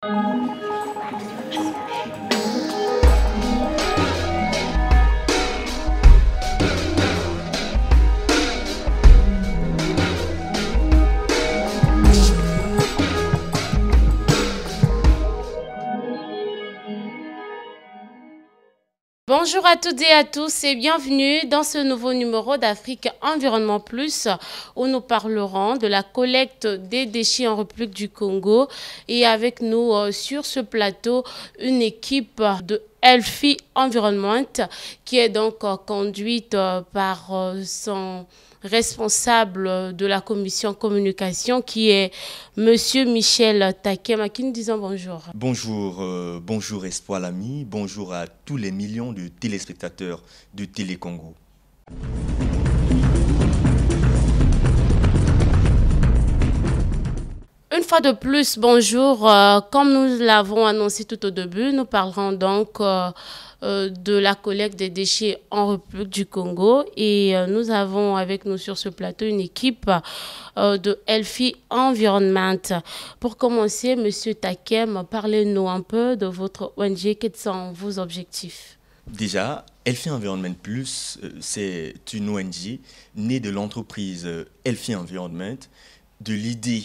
Bonjour à toutes et à tous et bienvenue dans ce nouveau numéro d'Afrique Environnement Plus où nous parlerons de la collecte des déchets en République du Congo et avec nous sur ce plateau une équipe de Elfi Environment qui est donc conduite par son responsable de la commission communication qui est Monsieur Michel Takem à qui nous disons bonjour. Bonjour, bonjour Espoir l'ami, bonjour à tous les millions de téléspectateurs de Télé Congo. Une fois de plus, bonjour. Comme nous l'avons annoncé tout au début, nous parlerons donc de la collecte des déchets en République du Congo. Et nous avons avec nous sur ce plateau une équipe de Elfi Environment. Pour commencer, Monsieur Takem, parlez-nous un peu de votre ONG. Quels sont vos objectifs? Déjà, Elfi Environment Plus, c'est une ONG née de l'entreprise Elfi Environment, de l'idée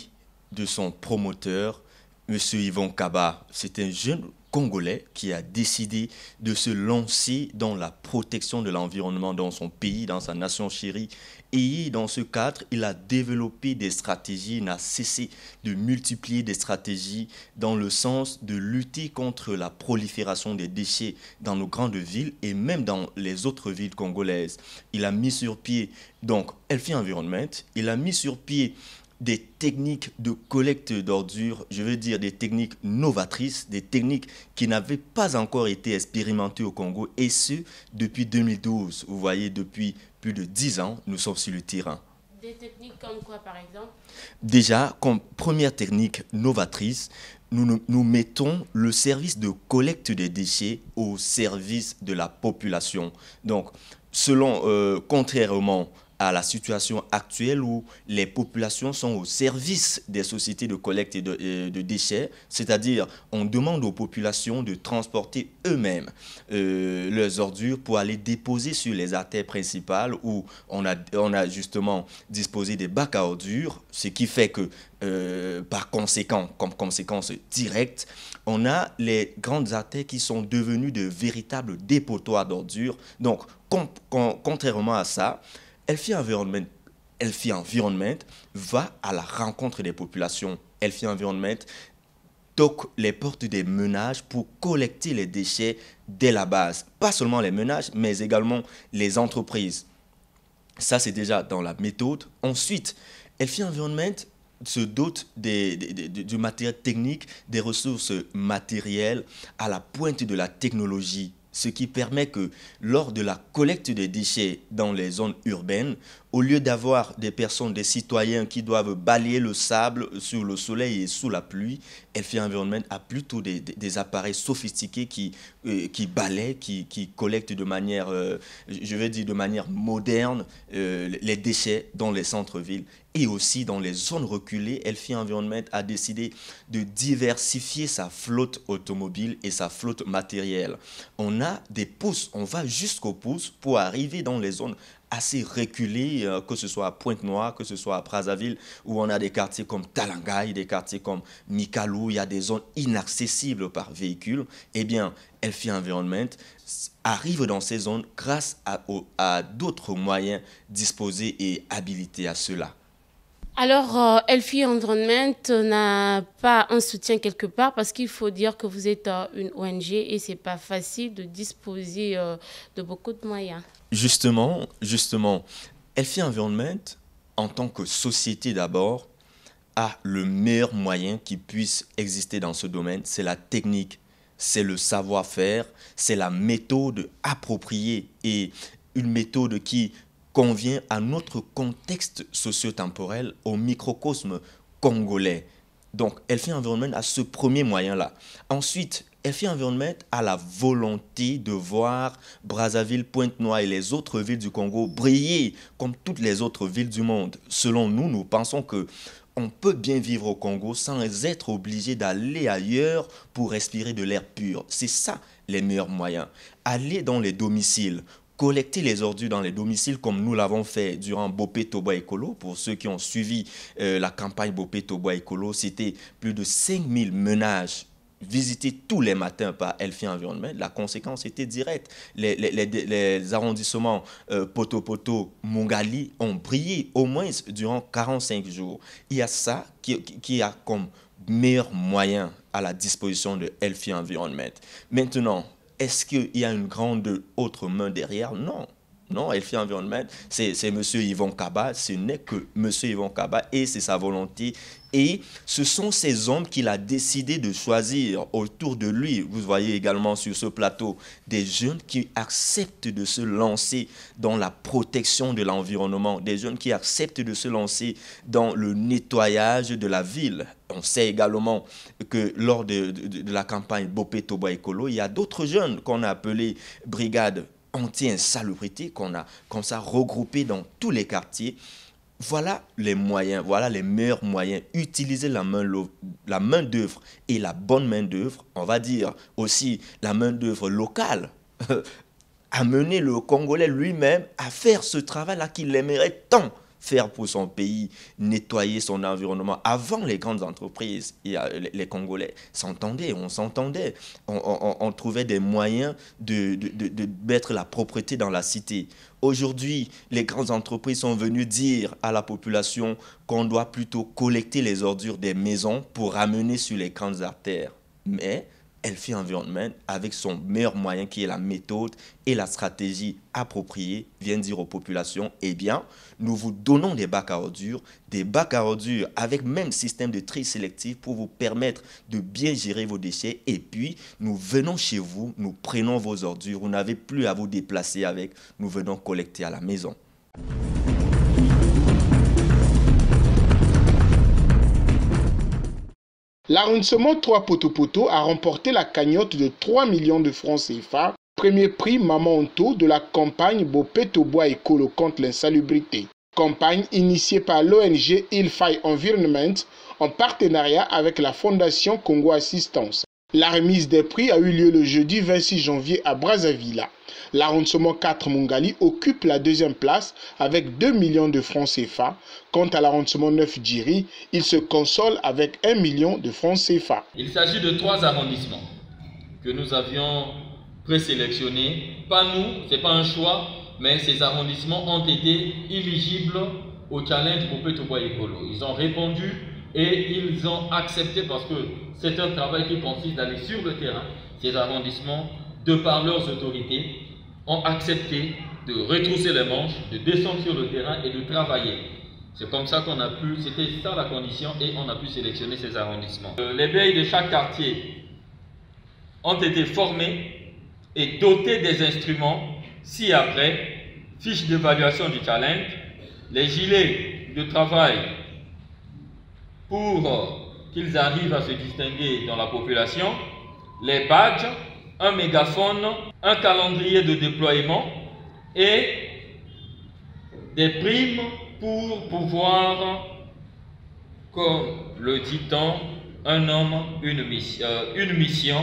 de son promoteur, M. Yvon Kaba. C'est un jeune Congolais qui a décidé de se lancer dans la protection de l'environnement dans son pays, dans sa nation chérie. Et dans ce cadre, il a développé des stratégies, il n'a cessé de multiplier des stratégies dans le sens de lutter contre la prolifération des déchets dans nos grandes villes et même dans les autres villes congolaises. Il a mis sur pied, donc, Elfi Environment, il a mis sur pied des techniques de collecte d'ordures, je veux dire des techniques novatrices, des techniques qui n'avaient pas encore été expérimentées au Congo, et ce, depuis 2012. Vous voyez, depuis plus de 10 ans, nous sommes sur le terrain. Des techniques comme quoi, par exemple? Déjà, comme première technique novatrice, nous mettons le service de collecte des déchets au service de la population. Donc, contrairement à la situation actuelle où les populations sont au service des sociétés de collecte et de déchets, c'est-à-dire on demande aux populations de transporter eux-mêmes leurs ordures pour aller déposer sur les artères principales où on a justement disposé des bacs à ordures, ce qui fait que par conséquent, comme conséquence directe, on a les grandes artères qui sont devenues de véritables dépotoirs d'ordures. Donc, contrairement à ça, Elfi Environment va à la rencontre des populations. Elfi Environment toque les portes des ménages pour collecter les déchets dès la base. Pas seulement les ménages, mais également les entreprises. Ça, c'est déjà dans la méthode. Ensuite, Elfi Environment se dote du matériel technique, des ressources matérielles à la pointe de la technologie, ce qui permet que lors de la collecte des déchets dans les zones urbaines, au lieu d'avoir des personnes, des citoyens qui doivent balayer le sable sur le soleil et sous la pluie, Elfi Environment a plutôt des appareils sophistiqués qui balayent, qui collectent de manière, je vais dire de manière moderne, les déchets dans les centres-villes. Et aussi dans les zones reculées, Elfi Environment a décidé de diversifier sa flotte automobile et sa flotte matérielle. On a des pousses, on va jusqu'aux pousses pour arriver dans les zones assez reculées, que ce soit à Pointe-Noire, que ce soit à Brazzaville, où on a des quartiers comme Talangaï, des quartiers comme Mikalou, il y a des zones inaccessibles par véhicule. Eh bien, Elfi Environment arrive dans ces zones grâce à d'autres moyens disposés et habilités à cela. Alors, Elfi Environment n'a pas un soutien quelque part parce qu'il faut dire que vous êtes une ONG et ce n'est pas facile de disposer de beaucoup de moyens. Justement, Elfi Environment, en tant que société d'abord, a le meilleur moyen qui puisse exister dans ce domaine, c'est la technique, c'est le savoir-faire, c'est la méthode appropriée et une méthode qui convient à notre contexte socio-temporel, au microcosme congolais. Donc, Elfi Environment a ce premier moyen-là. Ensuite, Elfi Environment a la volonté de voir Brazzaville, Pointe-Noire et les autres villes du Congo briller comme toutes les autres villes du monde. Selon nous, nous pensons que on peut bien vivre au Congo sans être obligé d'aller ailleurs pour respirer de l'air pur. C'est ça les meilleurs moyens. Aller dans les domiciles, collecter les ordures dans les domiciles comme nous l'avons fait durant Bopé Toboa Écolo. Pour ceux qui ont suivi la campagne Bopé Toboa Écolo, c'était plus de 5000 ménages visités tous les matins par Elfi Environnement. La conséquence était directe. Les arrondissements Poto Poto, Mongali ont brillé au moins durant 45 jours. Il y a ça qui a comme meilleur moyen à la disposition de Elfi Environnement. Maintenant, est-ce qu'il y a une grande autre main derrière? Non. Non, Elfi Environnement, c'est M. Yvon Kaba, ce n'est que M. Yvon Kaba et c'est sa volonté. Et ce sont ces hommes qu'il a décidé de choisir autour de lui. Vous voyez également sur ce plateau des jeunes qui acceptent de se lancer dans la protection de l'environnement, des jeunes qui acceptent de se lancer dans le nettoyage de la ville. On sait également que lors de la campagne Bopé Toboa Écolo, il y a d'autres jeunes qu'on a appelés brigades anti-insalubrité qu'on a comme ça regroupés dans tous les quartiers. Voilà les moyens, voilà les meilleurs moyens. Utiliser la main d'œuvre et la bonne main d'œuvre, on va dire aussi la main d'œuvre locale, amener le Congolais lui-même à faire ce travail-là qu'il aimerait tant faire pour son pays, nettoyer son environnement. Avant les grandes entreprises, les Congolais s'entendaient, on s'entendait, on trouvait des moyens de mettre la propreté dans la cité. Aujourd'hui, les grandes entreprises sont venues dire à la population qu'on doit plutôt collecter les ordures des maisons pour ramener sur les grandes artères. Mais Elfi Environnement, avec son meilleur moyen qui est la méthode et la stratégie appropriée, vient dire aux populations, eh bien, nous vous donnons des bacs à ordures avec même système de tri sélectif pour vous permettre de bien gérer vos déchets. Et puis, nous venons chez vous, nous prenons vos ordures, vous n'avez plus à vous déplacer avec, nous venons collecter à la maison. L'arrondissement 3 Poto Poto a remporté la cagnotte de 3 millions de francs CFA, premier prix Maman Onto de la campagne Bopé Toboa Écolo contre l'insalubrité. Campagne initiée par l'ONG Ilfai Environment en partenariat avec la Fondation Congo Assistance. La remise des prix a eu lieu le jeudi 26 janvier à Brazzaville. L'arrondissement 4 Mongali occupe la deuxième place avec 2 millions de francs CFA. Quant à l'arrondissement 9 Djiri, il se console avec 1 million de francs CFA. Il s'agit de 3 arrondissements que nous avions présélectionnés. Pas nous, ce n'est pas un choix, mais ces arrondissements ont été éligibles au challenge Bopé Toboa Écolo. Ils ont répondu et ils ont accepté parce que c'est un travail qui consiste d'aller sur le terrain. Ces arrondissements, de par leurs autorités, ont accepté de retrousser les manches, de descendre sur le terrain et de travailler. C'est comme ça qu'on a pu, c'était ça la condition et on a pu sélectionner ces arrondissements. Les BEI de chaque quartier ont été formés et dotés des instruments ci-après, fiche d'évaluation du challenge, les gilets de travail pour qu'ils arrivent à se distinguer dans la population, les badges, un mégaphone, un calendrier de déploiement et des primes pour pouvoir, comme le dit-on, un homme, une mission,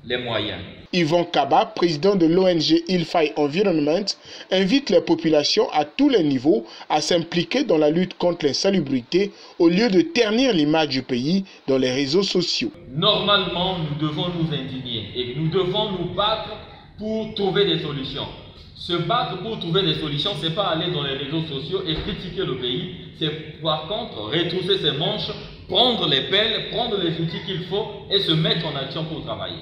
les moyens. Yvon Kaba, président de l'ONG Ilfai Environment, invite les populations à tous les niveaux à s'impliquer dans la lutte contre l'insalubrité au lieu de ternir l'image du pays dans les réseaux sociaux. Normalement, nous devons nous indigner et nous devons nous battre pour trouver des solutions. Se battre pour trouver des solutions, ce n'est pas aller dans les réseaux sociaux et critiquer le pays, c'est par contre retrousser ses manches, prendre les pelles, prendre les outils qu'il faut et se mettre en action pour travailler.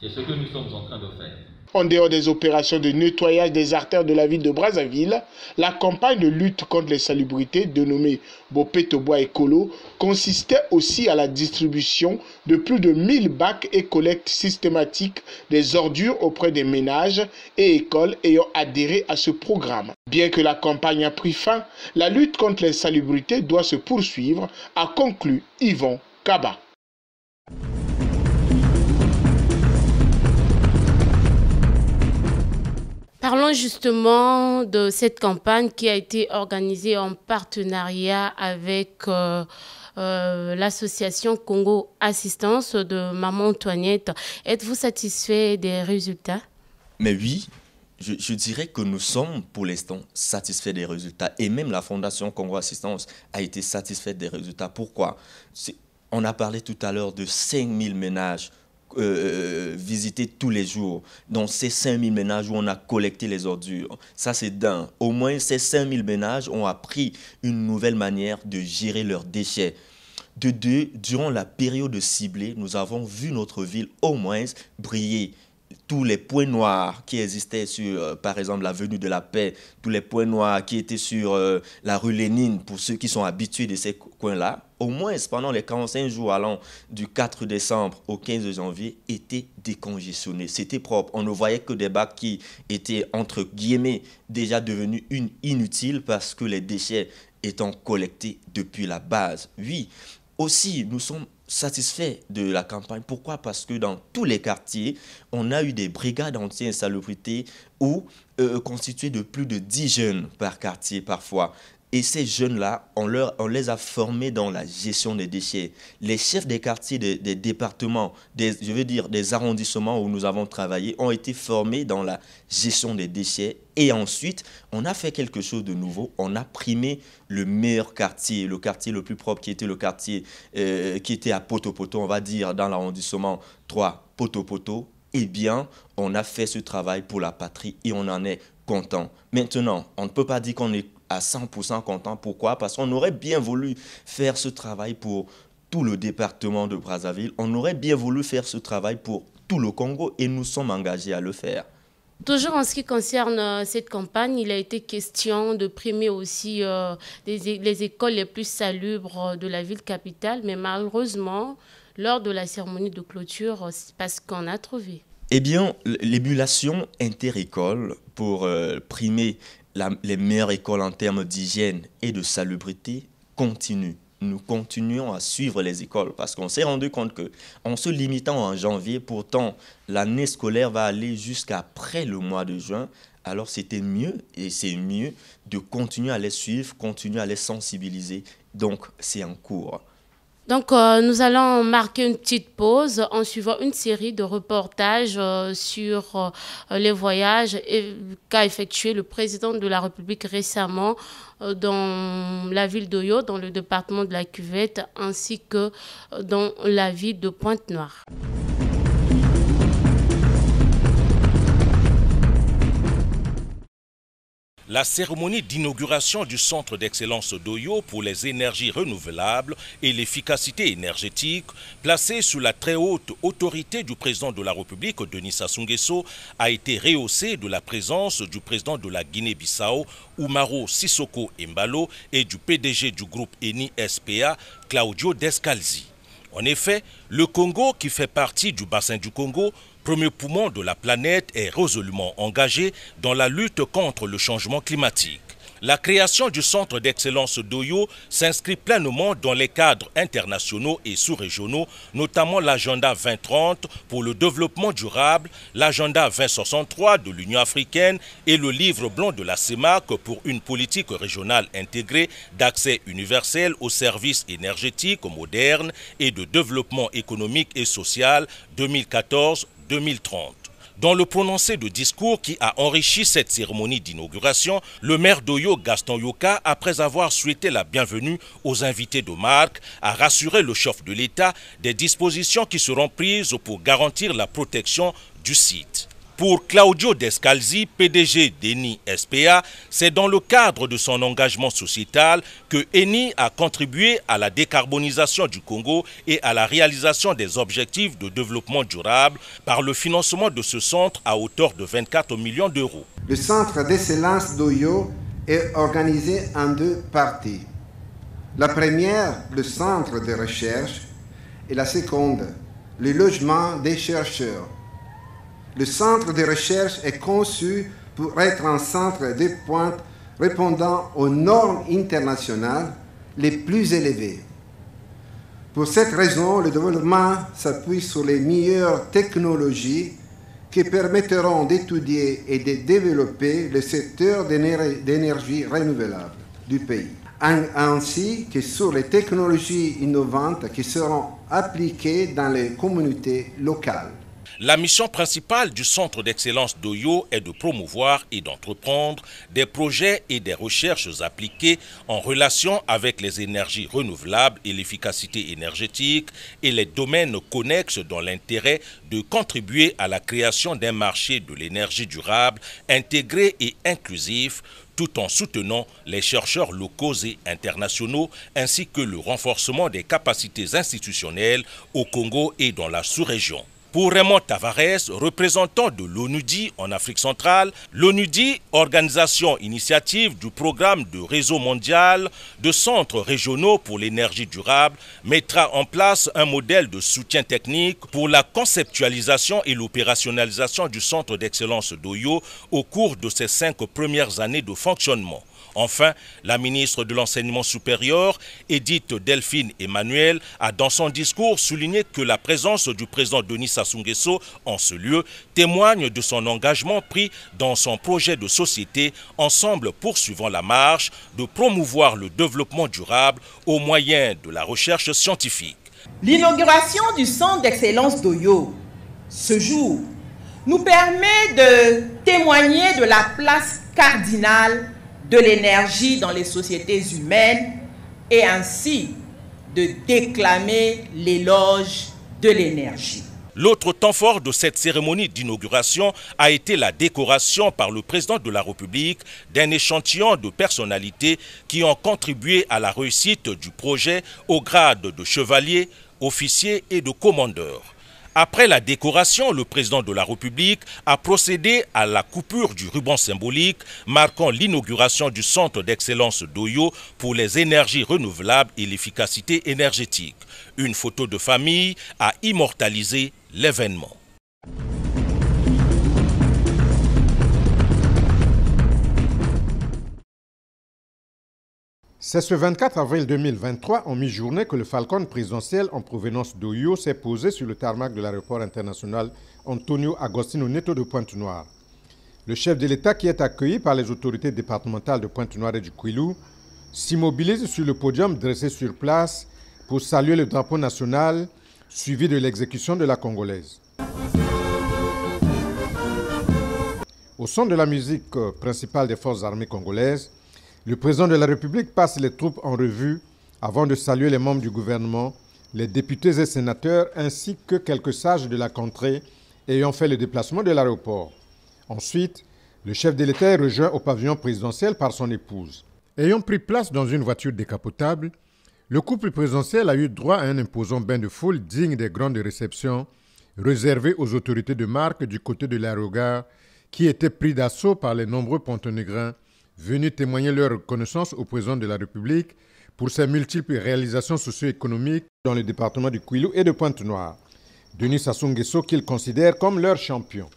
C'est ce que nous sommes en train de faire. En dehors des opérations de nettoyage des artères de la ville de Brazzaville, la campagne de lutte contre l'insalubrité dénommée Bopé Toboa Écolo consistait aussi à la distribution de plus de 1000 bacs et collecte systématique des ordures auprès des ménages et écoles ayant adhéré à ce programme. Bien que la campagne a pris fin, la lutte contre l'insalubrité doit se poursuivre, a conclu Yvon Kaba. Parlons justement de cette campagne qui a été organisée en partenariat avec l'association Congo Assistance de Maman Antoinette. Êtes-vous satisfait des résultats? Mais oui, je dirais que nous sommes pour l'instant satisfaits des résultats. Et même la Fondation Congo Assistance a été satisfaite des résultats. Pourquoi? On a parlé tout à l'heure de 5000 ménages visités tous les jours. Dans ces 5000 ménages où on a collecté les ordures, ça c'est d'un. Au moins ces 5000 ménages ont appris une nouvelle manière de gérer leurs déchets. De deux, durant la période ciblée, nous avons vu notre ville au moins briller. Tous les points noirs qui existaient sur, par exemple, l'avenue de la Paix, tous les points noirs qui étaient sur la rue Lénine, pour ceux qui sont habitués de ces coins-là, au moins pendant les 45 jours allant du 4 décembre au 15 janvier, étaient décongestionnés. C'était propre. On ne voyait que des bacs qui étaient, entre guillemets, déjà devenus inutiles parce que les déchets étant collectés depuis la base. Oui, aussi, nous sommes satisfaits de la campagne. Pourquoi? Parce que dans tous les quartiers, on a eu des brigades anti-insalubrité ou constituées de plus de 10 jeunes par quartier parfois. Et ces jeunes-là, on les a formés dans la gestion des déchets. Les chefs des quartiers, des départements, je veux dire des arrondissements où nous avons travaillé, ont été formés dans la gestion des déchets. Et ensuite, on a fait quelque chose de nouveau. On a primé le meilleur quartier, le quartier le plus propre qui était le quartier qui était à Poto-Poto, on va dire dans l'arrondissement 3, Poto-Poto. Eh bien, on a fait ce travail pour la patrie et on en est content. Maintenant, on ne peut pas dire qu'on est à 100% content. Pourquoi? Parce qu'on aurait bien voulu faire ce travail pour tout le département de Brazzaville. On aurait bien voulu faire ce travail pour tout le Congo et nous sommes engagés à le faire. Toujours en ce qui concerne cette campagne, il a été question de primer aussi les écoles les plus salubres de la ville capitale, mais malheureusement, lors de la cérémonie de clôture, c'est pas ce qu'on a trouvé. Eh bien, l'émulation inter-école pour primer les meilleures écoles en termes d'hygiène et de salubrité continue. Nous continuons à suivre les écoles parce qu'on s'est rendu compte qu'en se limitant en janvier, pourtant l'année scolaire va aller jusqu'après le mois de juin. Alors c'était mieux et c'est mieux de continuer à les suivre, continuer à les sensibiliser. Donc c'est en cours. Donc, nous allons marquer une petite pause en suivant une série de reportages sur les voyages qu'a effectué le président de la République récemment dans la ville d'Oyo, dans le département de la Cuvette, ainsi que dans la ville de Pointe-Noire. La cérémonie d'inauguration du Centre d'excellence d'Oyo pour les énergies renouvelables et l'efficacité énergétique, placé sous la très haute autorité du président de la République, Denis Sassou Nguesso, a été rehaussée de la présence du président de la Guinée-Bissau, Umaro Sissoko Embalo, et du PDG du groupe Eni SPA, Claudio Descalzi. En effet, le Congo, qui fait partie du bassin du Congo, premier poumon de la planète, est résolument engagé dans la lutte contre le changement climatique. La création du Centre d'excellence d'Oyo s'inscrit pleinement dans les cadres internationaux et sous-régionaux, notamment l'agenda 2030 pour le développement durable, l'agenda 2063 de l'Union africaine et le livre blanc de la CEMAC pour une politique régionale intégrée d'accès universel aux services énergétiques modernes et de développement économique et social 2014-2030. Dans le prononcé de discours qui a enrichi cette cérémonie d'inauguration, le maire d'Oyo, Gaston Yoka, après avoir souhaité la bienvenue aux invités de marque, a rassuré le chef de l'État des dispositions qui seront prises pour garantir la protection du site. Pour Claudio Descalzi, PDG d'Eni SPA, c'est dans le cadre de son engagement sociétal que Eni a contribué à la décarbonisation du Congo et à la réalisation des objectifs de développement durable par le financement de ce centre à hauteur de 24 millions d'euros. Le centre d'excellence d'Oyo est organisé en deux parties. La première, le centre de recherche, et la seconde, le logement des chercheurs. Le centre de recherche est conçu pour être un centre de pointe répondant aux normes internationales les plus élevées. Pour cette raison, le développement s'appuie sur les meilleures technologies qui permettront d'étudier et de développer le secteur d'énergie renouvelable du pays, ainsi que sur les technologies innovantes qui seront appliquées dans les communautés locales. La mission principale du Centre d'excellence d'Oyo est de promouvoir et d'entreprendre des projets et des recherches appliquées en relation avec les énergies renouvelables et l'efficacité énergétique et les domaines connexes dans l'intérêt de contribuer à la création d'un marché de l'énergie durable, intégré et inclusif, tout en soutenant les chercheurs locaux et internationaux ainsi que le renforcement des capacités institutionnelles au Congo et dans la sous-région. Pour Raymond Tavares, représentant de l'ONUDI en Afrique centrale, l'ONUDI, organisation initiative du programme de réseau mondial de centres régionaux pour l'énergie durable, mettra en place un modèle de soutien technique pour la conceptualisation et l'opérationnalisation du centre d'excellence d'Oyo au cours de ses 5 premières années de fonctionnement. Enfin, la ministre de l'Enseignement supérieur, Edith Delphine Emmanuel, a dans son discours souligné que la présence du président Denis Sassou Nguesso en ce lieu témoigne de son engagement pris dans son projet de société, ensemble poursuivant la marche de promouvoir le développement durable au moyen de la recherche scientifique. L'inauguration du centre d'excellence d'Oyo, ce jour, nous permet de témoigner de la place cardinale de l'énergie dans les sociétés humaines et ainsi de déclamer l'éloge de l'énergie. L'autre temps fort de cette cérémonie d'inauguration a été la décoration par le président de la République d'un échantillon de personnalités qui ont contribué à la réussite du projet au grade de chevalier, officier et de commandeur. Après la décoration, le président de la République a procédé à la coupure du ruban symbolique marquant l'inauguration du centre d'excellence d'Oyo pour les énergies renouvelables et l'efficacité énergétique. Une photo de famille a immortalisé l'événement. C'est ce 24 avril 2023, en mi-journée, que le Falcon présidentiel en provenance d'Oyo s'est posé sur le tarmac de l'aéroport international Antonio Agostinho Neto de Pointe-Noire. Le chef de l'État, qui est accueilli par les autorités départementales de Pointe-Noire et du Kwilu, s'immobilise sur le podium dressé sur place pour saluer le drapeau national, suivi de l'exécution de la Congolaise. Au son de la musique principale des forces armées congolaises, le président de la République passe les troupes en revue avant de saluer les membres du gouvernement, les députés et sénateurs ainsi que quelques sages de la contrée ayant fait le déplacement de l'aéroport. Ensuite, le chef de l'État est rejoint au pavillon présidentiel par son épouse. Ayant pris place dans une voiture décapotable, le couple présidentiel a eu droit à un imposant bain de foule digne des grandes réceptions réservées aux autorités de marque du côté de l'aérogare qui étaient pris d'assaut par les nombreux pontonégrins venus témoigner leur reconnaissance au président de la République pour ses multiples réalisations socio-économiques dans le département du Kwilu et de Pointe-Noire. Denis Sassou Nguesso qu'ils considèrent comme leur champion.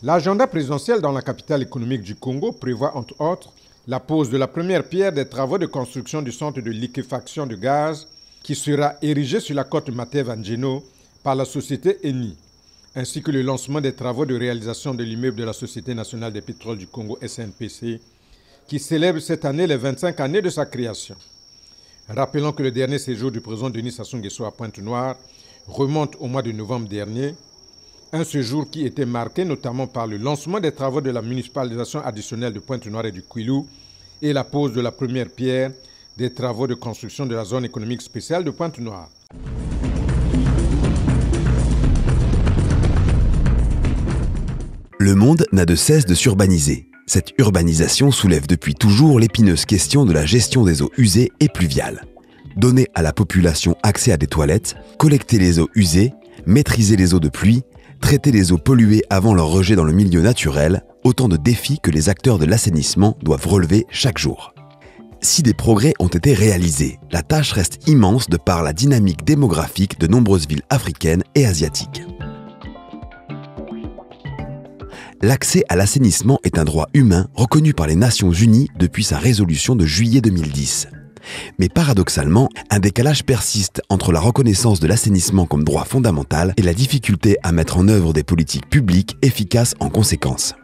L'agenda présidentiel dans la capitale économique du Congo prévoit entre autres la pose de la première pierre des travaux de construction du centre de liquéfaction de gaz qui sera érigé sur la côte Mateva-Njeno par la société Eni, ainsi que le lancement des travaux de réalisation de l'immeuble de la Société nationale des pétroles du Congo SNPC, qui célèbre cette année les 25 années de sa création. Rappelons que le dernier séjour du président Denis Sassou Nguesso à Pointe-Noire remonte au mois de novembre dernier, un séjour qui était marqué notamment par le lancement des travaux de la municipalisation additionnelle de Pointe-Noire et du Kwilu et la pose de la première pierre des travaux de construction de la zone économique spéciale de Pointe-Noire. Le monde n'a de cesse de s'urbaniser. Cette urbanisation soulève depuis toujours l'épineuse question de la gestion des eaux usées et pluviales. Donner à la population accès à des toilettes, collecter les eaux usées, maîtriser les eaux de pluie, traiter les eaux polluées avant leur rejet dans le milieu naturel, autant de défis que les acteurs de l'assainissement doivent relever chaque jour. Si des progrès ont été réalisés, la tâche reste immense de par la dynamique démographique de nombreuses villes africaines et asiatiques. L'accès à l'assainissement est un droit humain reconnu par les Nations Unies depuis sa résolution de juillet 2010. Mais paradoxalement, un décalage persiste entre la reconnaissance de l'assainissement comme droit fondamental et la difficulté à mettre en œuvre des politiques publiques efficaces en conséquence.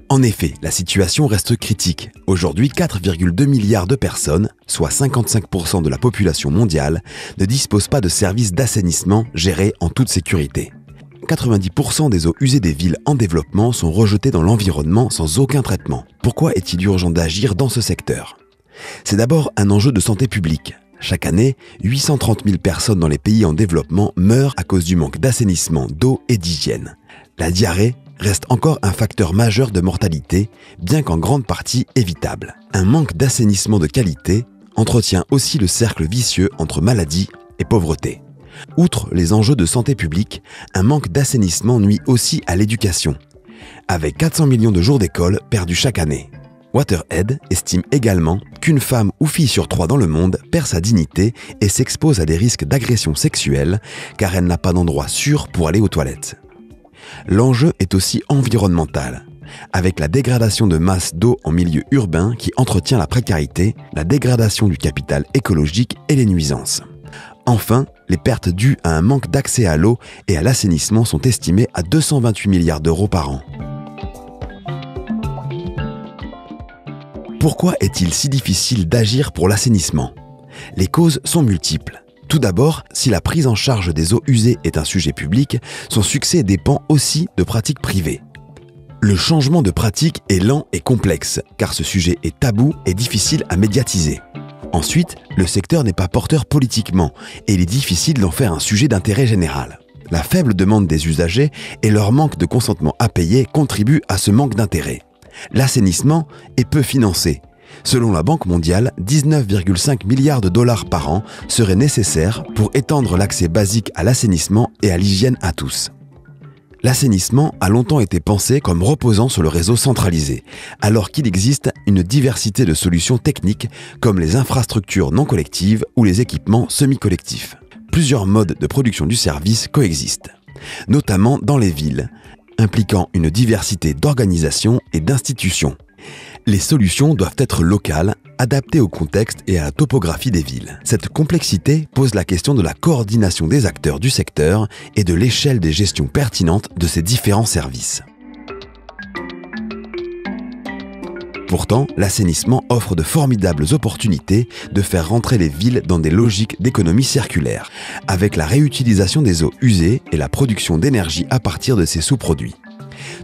En effet, la situation reste critique. Aujourd'hui, 4,2 milliards de personnes, soit 55% de la population mondiale, ne disposent pas de services d'assainissement gérés en toute sécurité. 90% des eaux usées des villes en développement sont rejetées dans l'environnement sans aucun traitement. Pourquoi est-il urgent d'agir dans ce secteur ? C'est d'abord un enjeu de santé publique. Chaque année, 830 000 personnes dans les pays en développement meurent à cause du manque d'assainissement, d'eau et d'hygiène. La diarrhée reste encore un facteur majeur de mortalité, bien qu'en grande partie évitable. Un manque d'assainissement de qualité entretient aussi le cercle vicieux entre maladie et pauvreté. Outre les enjeux de santé publique, un manque d'assainissement nuit aussi à l'éducation, avec 400 millions de jours d'école perdus chaque année. WaterAid estime également qu'une femme ou fille sur 3 dans le monde perd sa dignité et s'expose à des risques d'agression sexuelle car elle n'a pas d'endroit sûr pour aller aux toilettes. L'enjeu est aussi environnemental, avec la dégradation de masse d'eau en milieu urbain qui entretient la précarité, la dégradation du capital écologique et les nuisances. Enfin, les pertes dues à un manque d'accès à l'eau et à l'assainissement sont estimées à 228 milliards d'euros par an. Pourquoi est-il si difficile d'agir pour l'assainissement ? Les causes sont multiples. Tout d'abord, si la prise en charge des eaux usées est un sujet public, son succès dépend aussi de pratiques privées. Le changement de pratique est lent et complexe, car ce sujet est tabou et difficile à médiatiser. Ensuite, le secteur n'est pas porteur politiquement, et il est difficile d'en faire un sujet d'intérêt général. La faible demande des usagers et leur manque de consentement à payer contribuent à ce manque d'intérêt. L'assainissement est peu financé. Selon la Banque mondiale, 19,5 milliards de dollars par an seraient nécessaires pour étendre l'accès basique à l'assainissement et à l'hygiène à tous. L'assainissement a longtemps été pensé comme reposant sur le réseau centralisé, alors qu'il existe une diversité de solutions techniques comme les infrastructures non collectives ou les équipements semi-collectifs. Plusieurs modes de production du service coexistent, notamment dans les villes, impliquant une diversité d'organisations et d'institutions. Les solutions doivent être locales, adaptées au contexte et à la topographie des villes. Cette complexité pose la question de la coordination des acteurs du secteur et de l'échelle des gestions pertinentes de ces différents services. Pourtant, l'assainissement offre de formidables opportunités de faire rentrer les villes dans des logiques d'économie circulaire, avec la réutilisation des eaux usées et la production d'énergie à partir de ces sous-produits.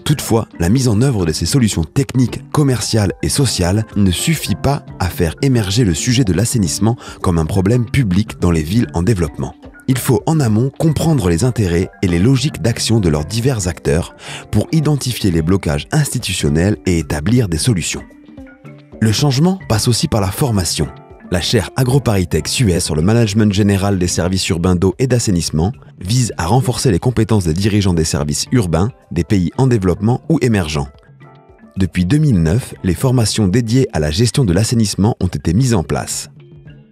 Toutefois, la mise en œuvre de ces solutions techniques, commerciales et sociales ne suffit pas à faire émerger le sujet de l'assainissement comme un problème public dans les villes en développement. Il faut en amont comprendre les intérêts et les logiques d'action de leurs divers acteurs pour identifier les blocages institutionnels et établir des solutions. Le changement passe aussi par la formation. La chaire AgroParisTech Suez sur le management général des services urbains d'eau et d'assainissement vise à renforcer les compétences des dirigeants des services urbains des pays en développement ou émergents. Depuis 2009, les formations dédiées à la gestion de l'assainissement ont été mises en place.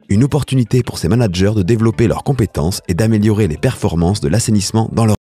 Une opportunité pour ces managers de développer leurs compétences et d'améliorer les performances de l'assainissement dans leur